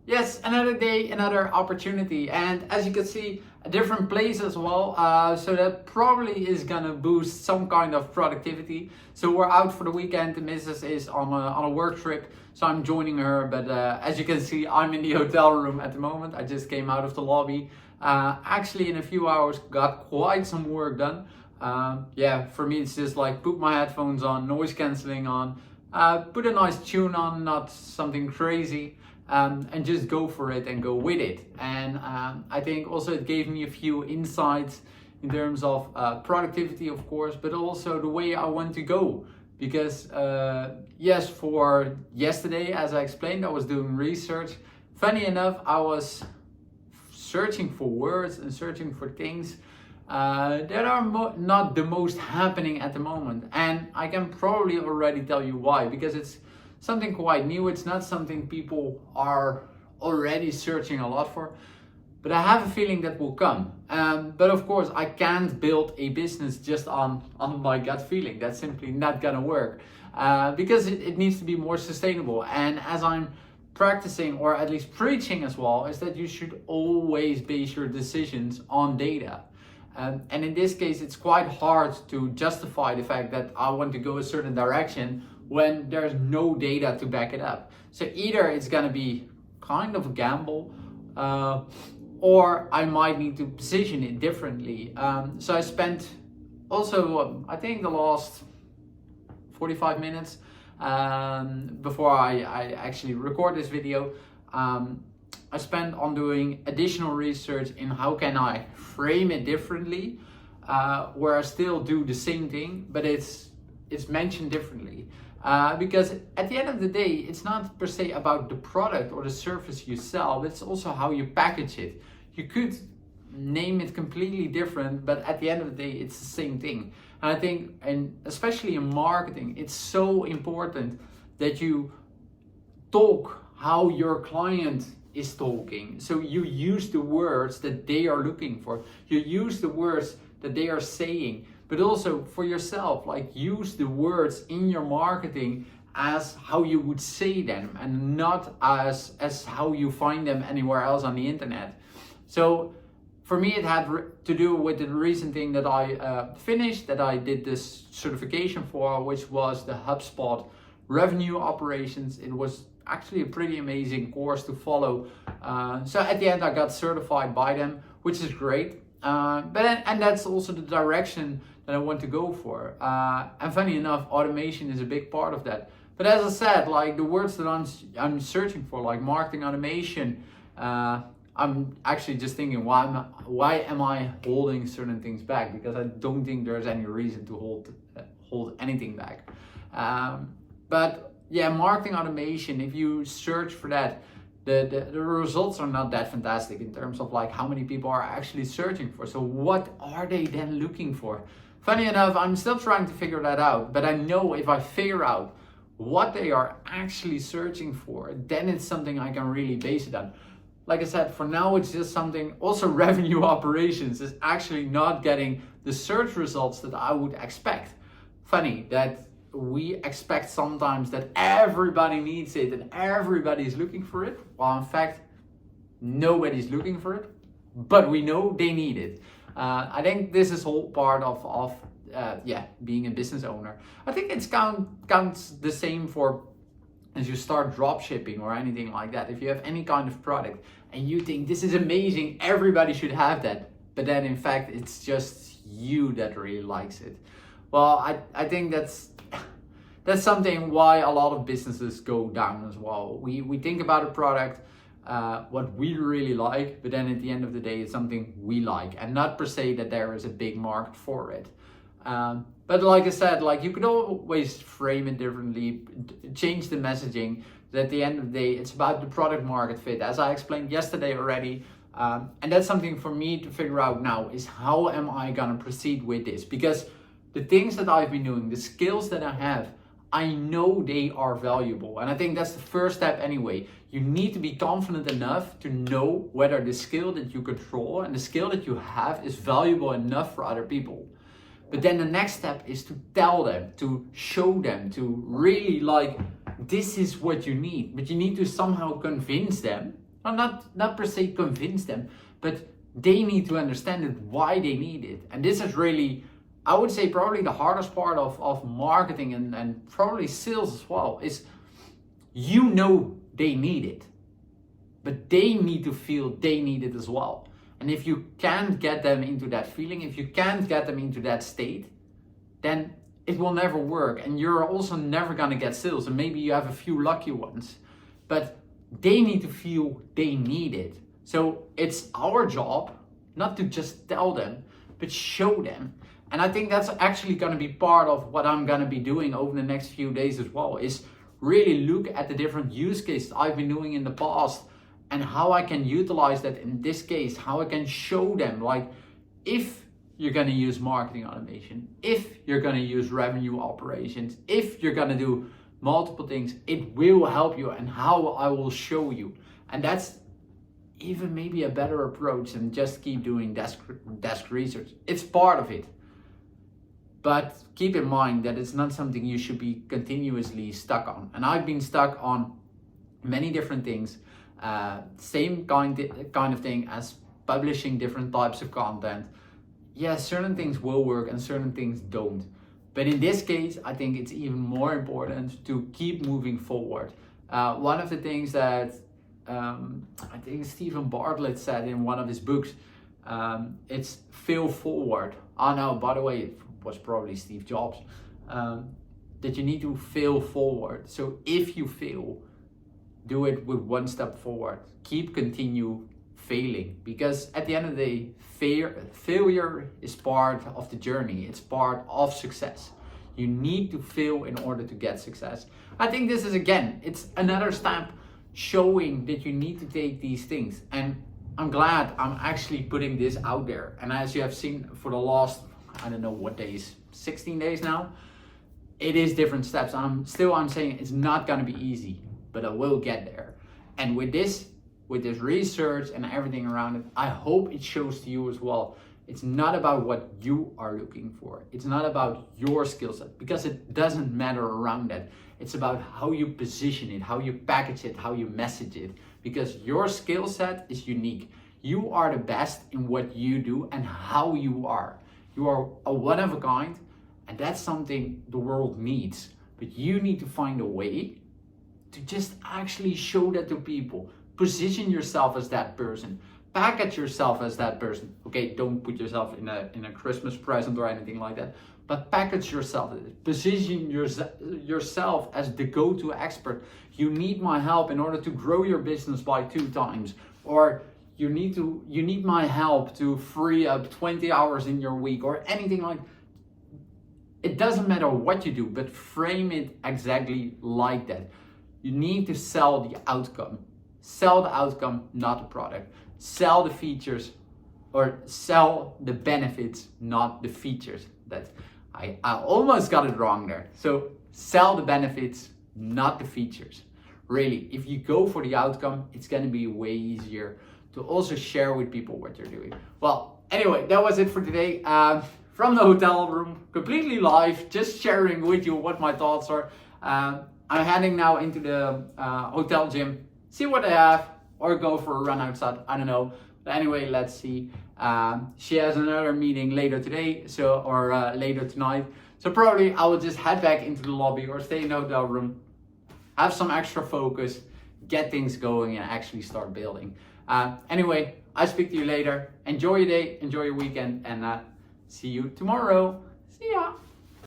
Yes, another day, another opportunity, and as you can see, a different place as well. So that probably is gonna boost some kind of productivity. So we're out for the weekend. The missus is on a work trip, so I'm joining her. But as you can see, I'm in the hotel room at the moment. I just came out of the lobby. Actually, in a few hours, got quite some work done. Yeah, for me, it's just like put my headphones on, noise cancelling on, put a nice tune on, not something crazy. And just go for it and go with it. And I think also it gave me a few insights in terms of productivity, of course, but also the way I want to go. Because yes, for yesterday, as I explained, I was doing research. Funny enough, I was searching for words and searching for things that are not the most happening at the moment. And I can probably already tell you why, because it's something quite new. It's not something people are already searching a lot for, but I have a feeling that will come. But of course, I can't build a business just on my gut feeling. That's simply not gonna work because it needs to be more sustainable. And as I'm practicing, or at least preaching as well, is that you should always base your decisions on data. And in this case, it's quite hard to justify the fact that I want to go a certain direction when there's no data to back it up. So either it's gonna be kind of a gamble, or I might need to position it differently. So I spent also, I think the last 45 minutes before I actually record this video, I spent on doing additional research in how can I frame it differently, where I still do the same thing, but it's mentioned differently. Because at the end of the day, it's not per se about the product or the service you sell, but it's also how you package it. You could name it completely different, but at the end of the day, it's the same thing. And I think, and especially in marketing, it's so important that you talk how your client is talking. So you use the words that they are looking for. You use the words that they are saying. But also for yourself, like use the words in your marketing as how you would say them and not as how you find them anywhere else on the internet. So for me, it had to do with the recent thing that I finished, that I did this certification for, which was the HubSpot revenue operations. It was actually a pretty amazing course to follow. So at the end, I got certified by them, which is great. And that's also the direction that I want to go for. And funny enough, automation is a big part of that. But as I said, like the words that I'm searching for, like marketing automation, I'm actually just thinking, why am I holding certain things back? Because I don't think there's any reason to hold anything back. But yeah, marketing automation, if you search for that, the results are not that fantastic in terms of like how many people are actually searching for. So what are they then looking for? Funny enough, I'm still trying to figure that out, but I know if I figure out what they are actually searching for, then it's something I can really base it on. Like I said, for now it's just something. Also, revenue operations is actually not getting the search results that I would expect. Funny that we expect sometimes that everybody needs it and everybody's looking for it, while in fact nobody's looking for it, but we know they need it. I think this is all part of being a business owner. I think it counts the same for as you start drop shipping or anything like that. If you have any kind of product and you think this is amazing, everybody should have that, but then in fact it's just you that really likes it. Well, I think that's something why a lot of businesses go down as well. We think about a product, what we really like, but then at the end of the day, it's something we like, and not per se that there is a big market for it. But like I said, like you could always frame it differently, change the messaging. But at the end of the day, it's about the product market fit, as I explained yesterday already. And that's something for me to figure out now, is how am I gonna proceed with this? Because the things that I've been doing, the skills that I have, I know they are valuable. And I think that's the first step anyway. You need to be confident enough to know whether the skill that you control and the skill that you have is valuable enough for other people. But then the next step is to tell them, to show them, to really like, this is what you need. But you need to somehow convince them not per se convince them, but they need to understand it, why they need it. And this is really, I would say, probably the hardest part of marketing and probably sales as well, is you know they need it, but they need to feel they need it as well. And if you can't get them into that feeling, if you can't get them into that state, then it will never work. And you're also never gonna get sales. And maybe you have a few lucky ones, but they need to feel they need it. So it's our job not to just tell them, but show them. And I think that's actually gonna be part of what I'm gonna be doing over the next few days as well, is really look at the different use cases I've been doing in the past and how I can utilize that in this case, how I can show them, like, if you're gonna use marketing automation, if you're gonna use revenue operations, if you're gonna do multiple things, it will help you, and how I will show you. And that's even maybe a better approach than just keep doing desk research. It's part of it. But keep in mind that it's not something you should be continuously stuck on. And I've been stuck on many different things. Same kind of thing as publishing different types of content. Yeah, certain things will work and certain things don't. But in this case, I think it's even more important to keep moving forward. One of the things that I think Stephen Bartlett said in one of his books, it's fail forward. Oh no, by the way, it was probably Steve Jobs, that you need to fail forward. So if you fail, do it with one step forward. Continue failing, because at the end of the day, failure is part of the journey. It's part of success. You need to fail in order to get success. I think this is, again, it's another step showing that you need to take these things. And I'm glad I'm actually putting this out there. And as you have seen for the last, I don't know what days, 16 days now, it is different steps. I'm saying it's not gonna be easy, but I will get there. And with this research and everything around it, I hope it shows to you as well. It's not about what you are looking for. It's not about your skill set, because it doesn't matter around that. It's about how you position it, how you package it, how you message it, because your skill set is unique. You are the best in what you do and how you are. You are a one of a kind, and that's something the world needs. But you need to find a way to just actually show that to people. Position yourself as that person. Package yourself as that person. Okay, don't put yourself in a Christmas present or anything like that, but package yourself. Position yourself as the go-to expert. You need my help in order to grow your business by 2 times, or you need my help to free up 20 hours in your week, or anything like. It doesn't matter what you do, but frame it exactly like that. You need to sell the outcome. Sell the outcome, not the product. Sell the features, or sell the benefits, not the features. That I almost got it wrong there. So sell the benefits, not the features. Really, if you go for the outcome, it's gonna be way easier to also share with people what you're doing. Well, anyway, that was it for today. From the hotel room, completely live, just sharing with you what my thoughts are. I'm heading now into the hotel gym, see what they have, or go for a run outside, I don't know. But anyway, let's see. She has another meeting later today, or later tonight. So probably I will just head back into the lobby or stay in the hotel room, have some extra focus, get things going, and actually start building. Anyway, I speak to you later. Enjoy your day, enjoy your weekend, and see you tomorrow. See ya.